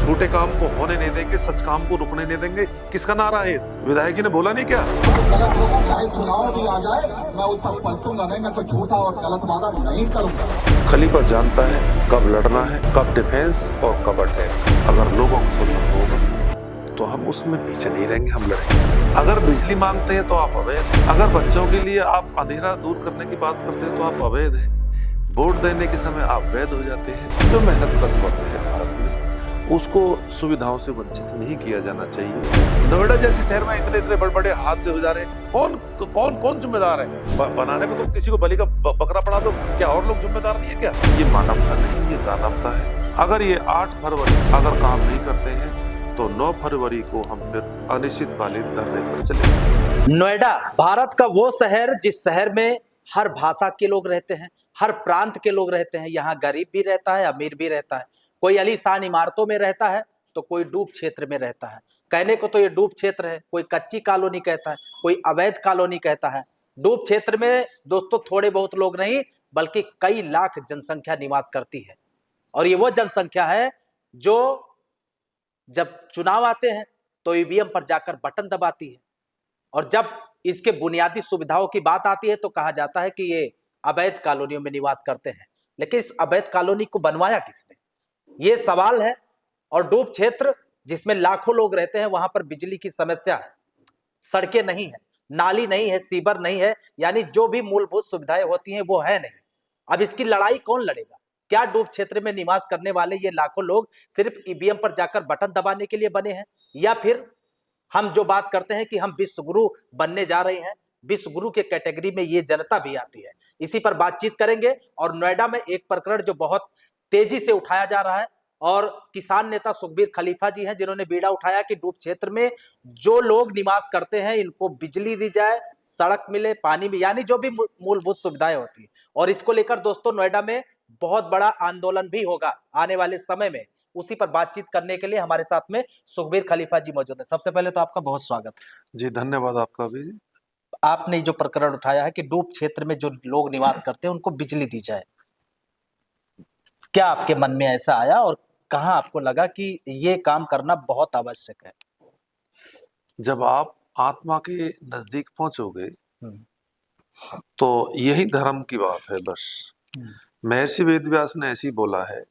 झूठे काम को होने नहीं देंगे, सच काम को रुकने नहीं देंगे। किसका नारा है? विधायक जी ने बोला नहीं क्या? गलत लोगों चाहे चुनाव भी आ जाए मैं उस पर पलटूंगा नहीं, मैं कोई झूठा और गलत वादा नहीं करूंगा। खलीफा जानता है कब लड़ना है, कब डिफेंस और कब अटैक। अगर लोगों को शोषण होगा तो हम उसमें पीछे नहीं रहेंगे, हम लड़ेंगे। अगर बिजली मांगते हैं तो आप अवैध हैं। अगर बच्चों के लिए आप अंधेरा दूर करने की बात करते हैं तो आप अवैध हैं। वोट देने के समय आप वैध हो जाते हैं। जो मेहनत कश वर्ग है भारत में, उसको सुविधाओं से वंचित नहीं किया जाना चाहिए। नोएडा जैसे शहर में इतने इतने बड़े बड़े हादसे हो जा रहे हैं, कौन जिम्मेदार है? बनाने को तो किसी को बलि का बकरा बना दो, क्या और लोग जिम्मेदार नहीं है क्या? ये मानवता नहीं, ये दानवता है। अगर ये 8 फरवरी अगर काम नहीं करते हैं तो 9 फरवरी को हम फिर अनिश्चितकालीन धरने पर चलेंगे। नोएडा भारत का वो शहर जिस शहर में हर भाषा के लोग रहते हैं, हर प्रांत के लोग रहते हैं। यहाँ गरीब भी रहता है, अमीर भी रहता है। कोई आलीशान इमारतों में रहता है तो कोई डूब क्षेत्र में रहता है। कहने को तो ये डूब क्षेत्र है, कोई कच्ची कॉलोनी कहता है, कोई अवैध कॉलोनी कहता है। डूब क्षेत्र में दोस्तों थोड़े बहुत लोग नहीं बल्कि कई लाख जनसंख्या निवास करती है। और ये वो जनसंख्या है जो जब चुनाव आते हैं तो ईवीएम पर जाकर बटन दबाती है, और जब इसके बुनियादी सुविधाओं की बात आती है तो कहा जाता है कि ये अवैध कॉलोनियों में निवास करते हैं। लेकिन इस अवैध कॉलोनी को बनवाया किसने, ये सवाल है। और डूब क्षेत्र जिसमें लाखों लोग रहते हैं, वहां पर बिजली की समस्या है, सड़कें नहीं है, नाली नहीं है, सीवर नहीं है, यानी जो भी मूलभूत सुविधाएं होती हैं वो है नहीं। अब इसकी लड़ाई कौन लड़ेगा? क्या डूब क्षेत्र में निवास करने वाले ये लाखों लोग सिर्फ ईवीएम पर जाकर बटन दबाने के लिए बने हैं, या फिर हम जो बात करते हैं कि हम विश्व गुरु बनने जा रहे हैं, विश्व गुरु के कैटेगरी में ये जनता भी आती है? इसी पर बातचीत करेंगे। और नोएडा में एक प्रकरण जो बहुत तेजी से उठाया जा रहा है, और किसान नेता सुखबीर खलीफा जी हैं जिन्होंने बीड़ा उठाया कि डूब क्षेत्र में जो लोग निवास करते हैं इनको बिजली दी जाए, सड़क मिले, पानी में, यानी जो भी मूलभूत सुविधाएं होती है। और इसको लेकर दोस्तों नोएडा में बहुत बड़ा आंदोलन भी होगा आने वाले समय में। उसी पर बातचीत करने के लिए हमारे साथ में सुखबीर खलीफा जी मौजूद है। सबसे पहले तो आपका बहुत स्वागत है जी, धन्यवाद आपका भी। आपने जो प्रकरण उठाया है कि डूब क्षेत्र में जो लोग निवास करते हैं उनको बिजली दी जाए, क्या आपके मन में ऐसा आया और कहां आपको लगा कि ये काम करना बहुत आवश्यक है? जब आप आत्मा के नजदीक पहुंचोगे तो यही धर्म की बात है। बस महर्षि वेदव्यास ने ऐसी बोला है,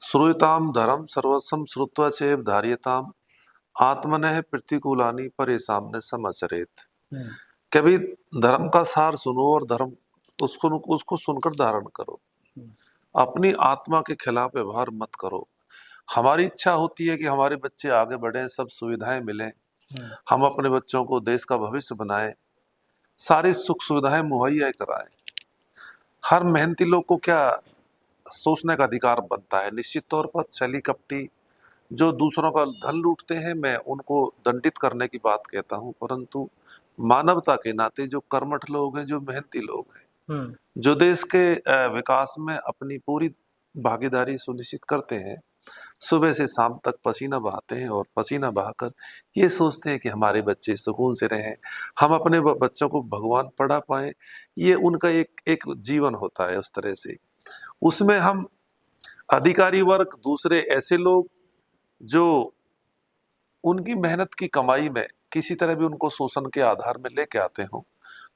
श्रूयताम धर्म सर्वस्वम श्रुत्वा चैव धार्यताम आत्मनः प्रतिकूलानि परेशान न समाचरेत। कभी धर्म का सार सुनो और धर्म उसको सुनकर धारण करो। अपनी आत्मा के खिलाफ व्यवहार मत करो। हमारी इच्छा होती है कि हमारे बच्चे आगे बढ़े, सब सुविधाएं मिलें, हम अपने बच्चों को देश का भविष्य बनाएं, सारी सुख सुविधाएं मुहैया कराएं। हर मेहनती लोग को क्या सोचने का अधिकार बनता है? निश्चित तौर पर छली कपटी जो दूसरों का धन लूटते हैं, मैं उनको दंडित करने की बात कहता हूं, परंतु मानवता के नाते जो कर्मठ लोग हैं, जो मेहनती लोग हैं, जो देश के विकास में अपनी पूरी भागीदारी सुनिश्चित करते हैं, सुबह से शाम तक पसीना बहाते हैं और पसीना बहाकर ये सोचते हैं कि हमारे बच्चे सुकून से रहें, हम अपने बच्चों को भगवान पढ़ा पाएं, ये उनका एक जीवन होता है। उस तरह से उसमें हम अधिकारी वर्ग, दूसरे ऐसे लोग जो उनकी मेहनत की कमाई में किसी तरह भी उनको शोषण के आधार में लेके आते हो,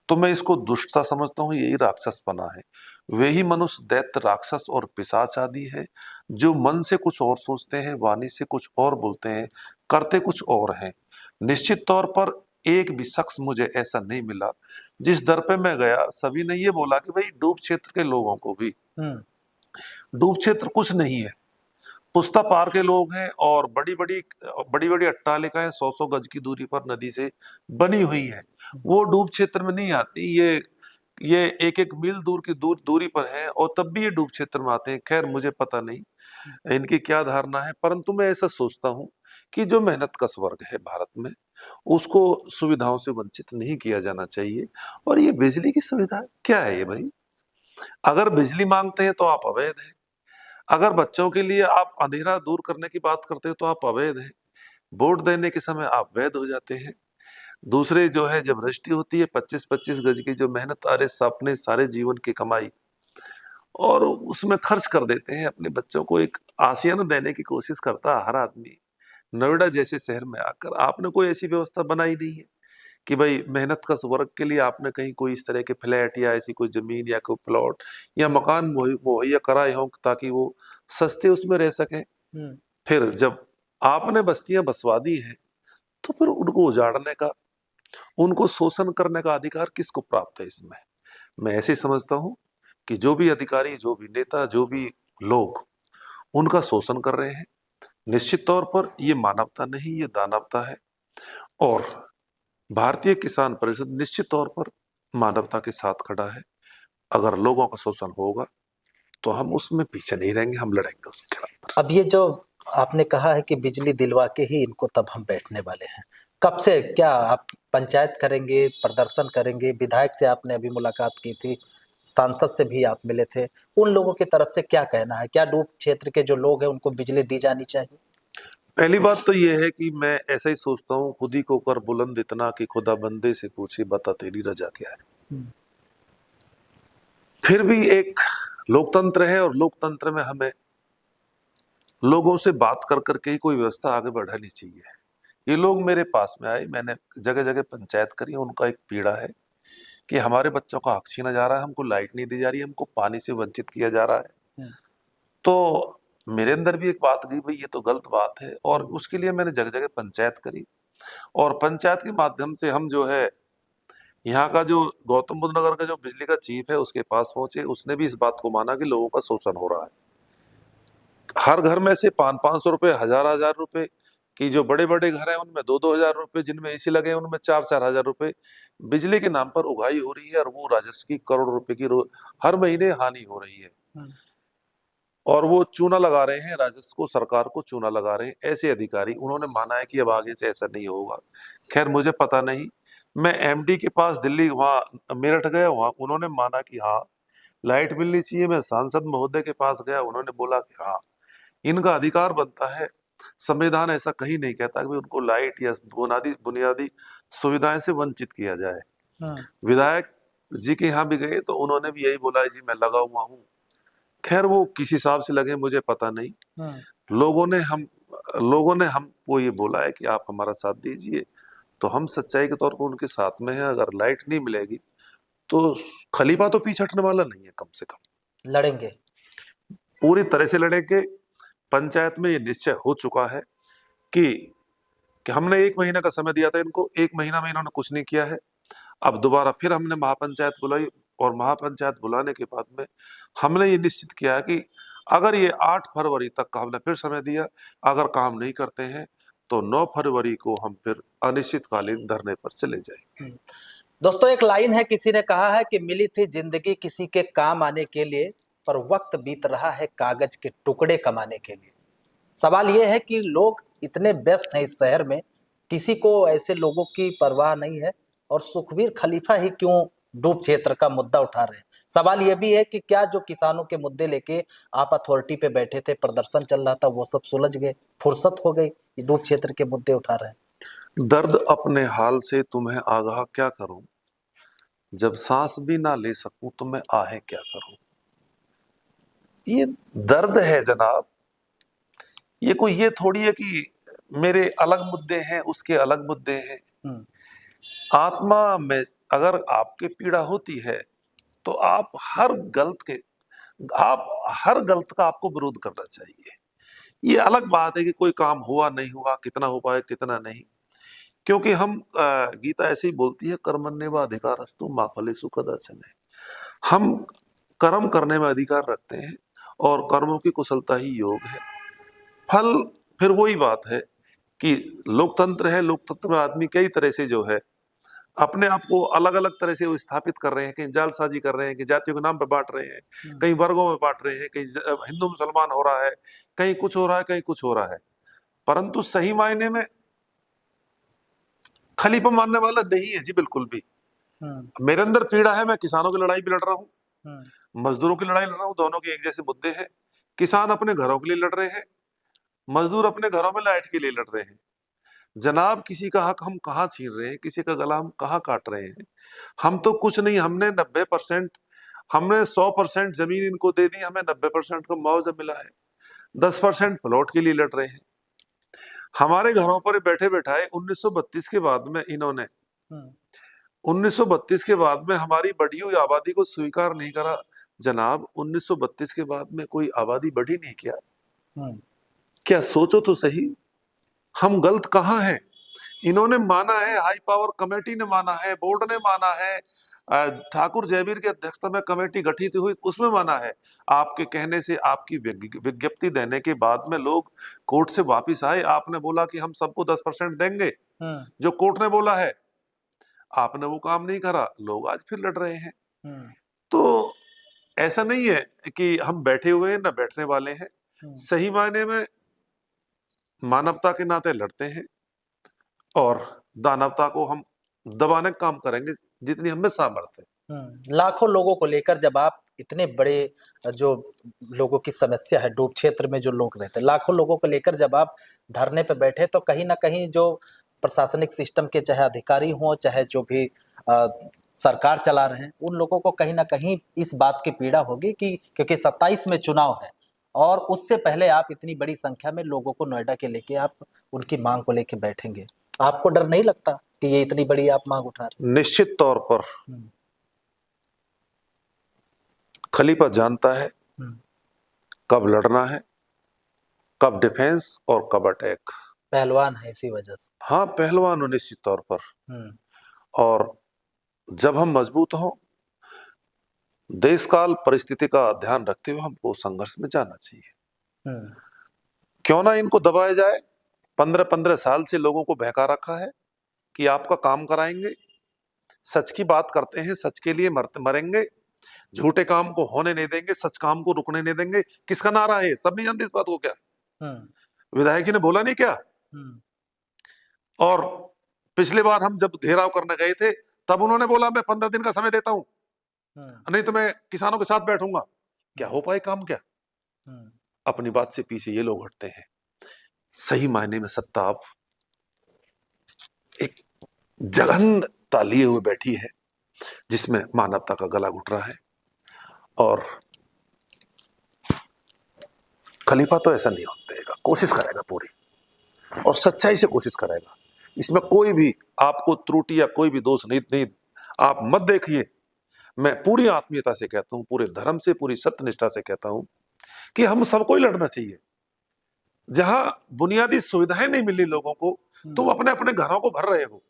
तो मैं इसको दुष्टता समझता हूँ। यही राक्षसपना है। वे ही मनुष्य दैत्य, राक्षस और पिशाच आदि है जो मन से कुछ और सोचते हैं, वाणी से कुछ और बोलते हैं, करते कुछ और हैं। निश्चित तौर पर एक भी शख्स मुझे ऐसा नहीं मिला। जिस दर पे मैं गया सभी ने ये बोला कि भाई डूब क्षेत्र के लोगों को भी, डूब क्षेत्र कुछ नहीं है, पुस्ता पार के लोग हैं और बड़ी बड़ी अट्टालिकाएं 100 गज की दूरी पर नदी से बनी हुई है, वो डूब क्षेत्र में नहीं आती। ये एक मील दूर की दूरी पर है और तब भी ये डूब क्षेत्र में आते हैं। खैर मुझे पता नहीं इनकी क्या धारणा है, परंतु मैं ऐसा सोचता हूँ कि जो मेहनत कश वर्ग है भारत में, उसको सुविधाओं से वंचित नहीं किया जाना चाहिए। और ये बिजली की सुविधा क्या है ये भाई? अगर बिजली मांगते हैं तो आप अवैध हैं। अगर बच्चों के लिए आप अंधेरा दूर करने की बात करते हो तो आप अवैध हैं। वोट देने के समय आप वैध हो जाते हैं। दूसरे जो है, जब रजिस्ट्री होती है 25-25 गज की जो मेहनत, अरे अपने सारे जीवन की कमाई और उसमें खर्च कर देते हैं। अपने बच्चों को एक आसियाना देने की कोशिश करता है हर आदमी। नोएडा जैसे शहर में आकर आपने कोई ऐसी व्यवस्था बनाई नहीं है कि भाई मेहनत का वर्ग के लिए आपने कहीं कोई इस तरह के फ्लैट या ऐसी कोई जमीन या कोई प्लॉट या मकान मुहैया कराए हों ताकि वो सस्ते उसमें रह सकें। फिर जब आपने बस्तियां बसवा दी हैं तो फिर उनको उजाड़ने का, उनको शोषण करने का अधिकार किसको प्राप्त है? इसमें मैं ऐसे समझता हूं कि जो भी अधिकारी, जो भी नेता, जो भी लोग उनका शोषण कर रहे हैं, निश्चित तौर पर ये मानवता नहीं, ये दानवता है। और भारतीय किसान परिषद निश्चित तौर पर मानवता के साथ खड़ा है। अगर लोगों का शोषण होगा तो हम उसमें पीछे नहीं रहेंगे, हम लड़ेंगे उसके खिलाफ। अब ये जो आपने कहा है कि बिजली दिलवा के ही इनको तब हम बैठने वाले हैं, कब से क्या आप पंचायत करेंगे, प्रदर्शन करेंगे? विधायक से आपने अभी मुलाकात की थी, सांसद से भी आप मिले थे, उन लोगों की तरफ से क्या कहना है? क्या डूब क्षेत्र के जो लोग हैं उनको बिजली दी जानी चाहिए? पहली बात तो ये है कि मैं ऐसा ही सोचता हूँ, खुद ही को कर बुलंद इतना कि खुदा बंदे से पूछे बता तेरी रजा क्या है। फिर भी एक लोकतंत्र है और लोकतंत्र में हमें लोगों से बात कर करके ही कोई व्यवस्था आगे बढ़ानी चाहिए। ये लोग मेरे पास में आए, मैंने जगह जगह पंचायत करी। उनका एक पीड़ा है कि हमारे बच्चों का हक छीना जा रहा है, हमको लाइट नहीं दी जा रही है, हमको पानी से वंचित किया जा रहा है। तो मेरे अंदर भी एक बात गई, भाई ये तो गलत बात है। और उसके लिए मैंने जगह जगह पंचायत करी और पंचायत के माध्यम से हम जो है यहाँ का जो गौतम बुद्ध नगर का जो बिजली का चीफ है उसके पास पहुंचे। उसने भी इस बात को माना कि लोगों का शोषण हो रहा है। हर घर में से 500-500 रुपए, 1000-1000 रुपए की जो बड़े बड़े घर हैं उनमें 2-2000 रुपए, जिनमें एसी लगे हैं उनमें 4-4 हजार रुपए बिजली के नाम पर उगाही हो रही है। और वो राजस्व की करोड़ रुपए की हर महीने हानि हो रही है। और वो चूना लगा रहे हैं, राजस्व को, सरकार को चूना लगा रहे हैं ऐसे अधिकारी। उन्होंने माना है कि अब आगे से ऐसा नहीं होगा। खैर मुझे पता नहीं, मैं एमडी के पास दिल्ली वहां मेरठ गया, वहां उन्होंने माना कि हाँ लाइट मिलनी चाहिए। मैं सांसद महोदय के पास गया, उन्होंने बोला कि हाँ इनका अधिकार बनता है। संविधान ऐसा कहीं नहीं कहता कि उनको लाइट या बुनियादी सुविधाएं से वंचित किया जाए। विधायक जी के यहाँ भी गए तो उन्होंने भी यही बोला, जी मैं लगा हुआ हूँ। खैर वो किस हिसाब से लगे मुझे पता नहीं। लोगों ने हमको ये बोला है कि आप हमारा साथ दीजिए, तो हम सच्चाई के तौर पर उनके साथ में हैं। अगर लाइट नहीं मिलेगी तो खलीफा तो पीछे हटने वाला नहीं है, कम से कम लड़ेंगे, पूरी तरह से लड़ेंगे। पंचायत में ये निश्चय हो चुका है कि हमने 1 महीने का समय दिया था इनको, 1 महीना में इन्होंने कुछ नहीं किया है। अब दोबारा फिर हमने महापंचायत बुलाई और महापंचायत बुलाने के बाद में हमने ये निश्चित किया कि अगर ये 8 फरवरी तक का हमने फिर समय दिया, अगर काम नहीं करते हैं तो 9 फरवरी को हम फिर अनिश्चितकालीन धरने पर चले जाएंगे। दोस्तों एक लाइन है, किसी ने कहा है कि मिली थी जिंदगी किसी के काम आने के लिए, पर वक्त बीत रहा है कागज के टुकड़े कमाने के लिए। सवाल यह है कि लोग इतने व्यस्त हैं इस शहर में, किसी को ऐसे लोगों की परवाह नहीं है, और सुखबीर खलीफा ही क्यों डूब क्षेत्र का मुद्दा उठा रहे हैं। सवाल यह भी है कि क्या जो किसानों के मुद्दे लेके आप अथॉरिटी पे बैठे थे, प्रदर्शन चल रहा था, वो सब सुलझ गए, फुर्सत हो गई, डूब क्षेत्र के मुद्दे उठा रहे हैं। दर्द अपने हाल से तुम्हें आगाह क्या करूं, जब सांस भी ना ले सकूं तो मैं आहे क्या करूं। ये दर्द है जनाब। ये कोई ये थोड़ी है कि मेरे अलग मुद्दे हैं, उसके अलग मुद्दे हैं। आत्मा में अगर आपके पीड़ा होती है तो आप हर गलत का आपको विरोध करना चाहिए। ये अलग बात है कि कोई काम हुआ नहीं हुआ, कितना हो पाए कितना नहीं। क्योंकि हम गीता ऐसे ही बोलती है, कर्मण्येव अधिकारस्तु मा फलेषु कदाचन। हम कर्म करने में अधिकार रखते हैं और कर्मों की कुशलता ही योग है। फल फिर वही बात है कि लोकतंत्र है, लोकतंत्र में आदमी कई तरह से जो है अपने आप को अलग अलग तरह से स्थापित कर रहे हैं। कहीं जालसाजी कर रहे हैं, कि जातियों के नाम पर बांट रहे हैं, कहीं वर्गों में बांट रहे हैं, कहीं हिंदू मुसलमान हो रहा है, कहीं कुछ हो रहा है, कहीं कुछ हो रहा है। परंतु सही मायने में खलीफा मानने वाला नहीं है जी, बिल्कुल भी। मेरे अंदर पीड़ा है, मैं किसानों की लड़ाई भी लड़ रहा हूँ, मजदूरों की लड़ाई लड़ रहा हूँ। दोनों के एक जैसे मुद्दे हैं। किसान अपने घरों के लिए लड़ रहे हैं, मजदूर अपने घरों में लाइट के लिए लड़ रहे हैं। जनाब किसी का हक हम कहाँ छीन रहे हैं, किसी का गला हम कहाँ काट रहे हैं? हम तो कुछ नहीं, हमने 90% हमने 100% जमीन इनको दे दी, हमें 90% का मुआवजा मिला है, 10% प्लॉट के लिए लड़ रहे हैं। हमारे घरों पर बैठे बैठाए 1932 के बाद में इन्होंने 1932 के बाद में हमारी बढ़ी हुई आबादी को स्वीकार नहीं करा। जनाब 1932 के बाद में कोई आबादी बढ़ी नहीं क्या? क्या सोचो तो सही, हम गलत कहाँ हैं? इन्होंने माना है, हाई पावर कमेटी ने माना है, बोर्ड ने माना है, ठाकुर जयवीर की अध्यक्षता में कमेटी गठित हुई उसमें माना है। आपके कहने से, आपकी विज्ञप्ति देने के बाद में लोग कोर्ट से वापिस आए। आपने बोला कि हम सबको 10% देंगे, जो कोर्ट ने बोला है, आपने वो काम नहीं करा, लोग आज फिर लड़ रहे हैं। तो ऐसा नहीं है कि हम बैठे हुए हैं, ना बैठने वाले हैं। सही मायने में मानवता के नाते लड़ते हैं और दानवता को हम दबाने का काम करेंगे जितनी हमें सामर्थ्य है। लाखों लोगों को लेकर जब आप इतने बड़े जो लोगों की समस्या है, डूब क्षेत्र में जो लोग रहते हैं, लाखों लोगों को लेकर जब आप धरने पे बैठे, तो कहीं ना कहीं जो प्रशासनिक सिस्टम के चाहे अधिकारी हों, चाहे जो भी सरकार चला रहे हैं, उन लोगों को कहीं ना कहीं इस बात की पीड़ा होगी कि क्योंकि 27 में चुनाव है और उससे पहले आप इतनी बड़ी संख्या में लोगों को नोएडा के लेके आप उनकी मांग को लेके बैठेंगे। आपको डर नहीं लगता कि ये इतनी बड़ी आप मांग उठा रहे हैं? निश्चित तौर पर खलीफा जानता है कब लड़ना है, कब डिफेंस और कब अटैक। पहलवान है इसी वजह से। हाँ, पहलवान हो निश्चित तौर पर। और जब हम मजबूत हों, देश काल परिस्थिति का ध्यान रखते हुए हमको संघर्ष में जाना चाहिए। क्यों ना इनको दबाया जाए। 15-15 साल से लोगों को बहका रखा है कि आपका काम कराएंगे, सच की बात करते हैं, सच के लिए मरेंगे, झूठे काम को होने नहीं देंगे, सच काम को रुकने नहीं देंगे। किसका नारा है? सब नहीं जानते इस बात को क्या? विधायक जी ने बोला नहीं क्या? और पिछली बार हम जब घेराव करने गए थे तब उन्होंने बोला मैं 15 दिन का समय देता हूं, नहीं तो मैं किसानों के साथ बैठूंगा। क्या हो पाए काम? क्या अपनी बात से पीछे ये लोग हटते हैं। सही मायने में सत्ता अब एक जघन्यता लिए हुए बैठी है जिसमें मानवता का गला घुट रहा है। और खलीफा तो ऐसा नहीं होने देगा, कोशिश करेगा पूरी और सच्चाई से कोशिश करेगा। इसमें कोई भी आपको त्रुटि या कोई भी दोष नहीं आप मत देखिए। मैं पूरी आत्मीयता से कहता हूं, पूरे धर्म से, पूरी सत्यनिष्ठा से कहता हूं कि हम सबको ही लड़ना चाहिए। जहां बुनियादी सुविधाएं नहीं मिली लोगों को, तो अपने अपने घरों को भर रहे हो,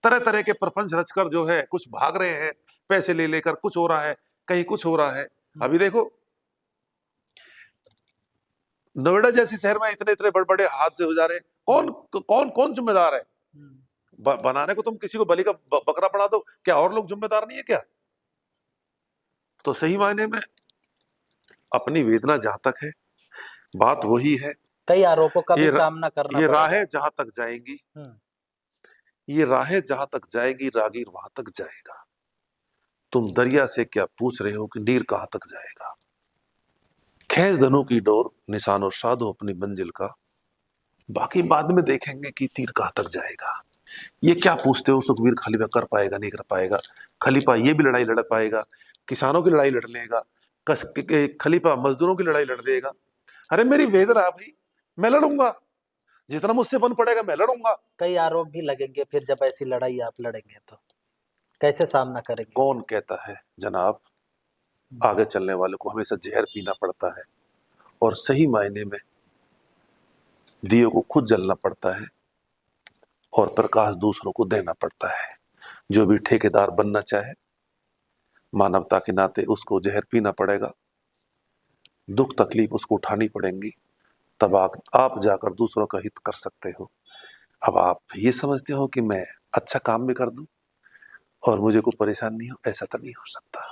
तरह तरह के प्रपंच रचकर जो है कुछ भाग रहे हैं, पैसे ले लेकर कुछ हो रहा है, कहीं कुछ हो रहा है। अभी देखो नोएडा जैसे शहर में इतने इतने बड़े बड़े हादसे हो जा रहे हैं। कौन कौन कौन जिम्मेदार है? बनाने को तुम किसी को बलि का बकरा बना दो, क्या और लोग जिम्मेदार नहीं है क्या? तो सही मायने में अपनी वेदना जहां तक है, बात वही है। कई आरोपों का भी सामना करना ये राहें जहां तक जाएंगी, ये राहें जहां तक जाएगी, रागीर वहां तक जाएगा। तुम दरिया से क्या पूछ रहे हो कि नीर कहां तक जाएगा? खींच धनु की डोर, निशानो साधो अपनी मंजिल का, बाकी बाद में देखेंगे कि तीर कहां तक जाएगा। ये क्या पूछते हो सुखबीर खलीफा कर पाएगा नहीं कर पाएगा? खलीफा ये भी लड़ाई लड़ पाएगा, किसानों की लड़ाई लड़ लेगा, खलीफा मजदूरों की लड़ाई लड़ लेगा। अरे मेरी वेदना भाई, मैं लड़ूंगा, जितना मुझसे बन पड़ेगा मैं लड़ूंगा। कई आरोप भी लगेंगे फिर जब ऐसी लड़ाई आप लड़ेंगे तो कैसे सामना करेंगे? कौन कहता है जनाब आगे चलने वाले को हमेशा जहर पीना पड़ता है, और सही मायने में दिए को खुद जलना पड़ता है और प्रकाश दूसरों को देना पड़ता है। जो भी ठेकेदार बनना चाहे, मानवता के नाते उसको जहर पीना पड़ेगा, दुख तकलीफ उसको उठानी पड़ेंगी, तब आप जाकर दूसरों का हित कर सकते हो। अब आप ये समझते हो कि मैं अच्छा काम भी कर दूं और मुझे कोई परेशानी नहीं हो, ऐसा तो नहीं हो सकता।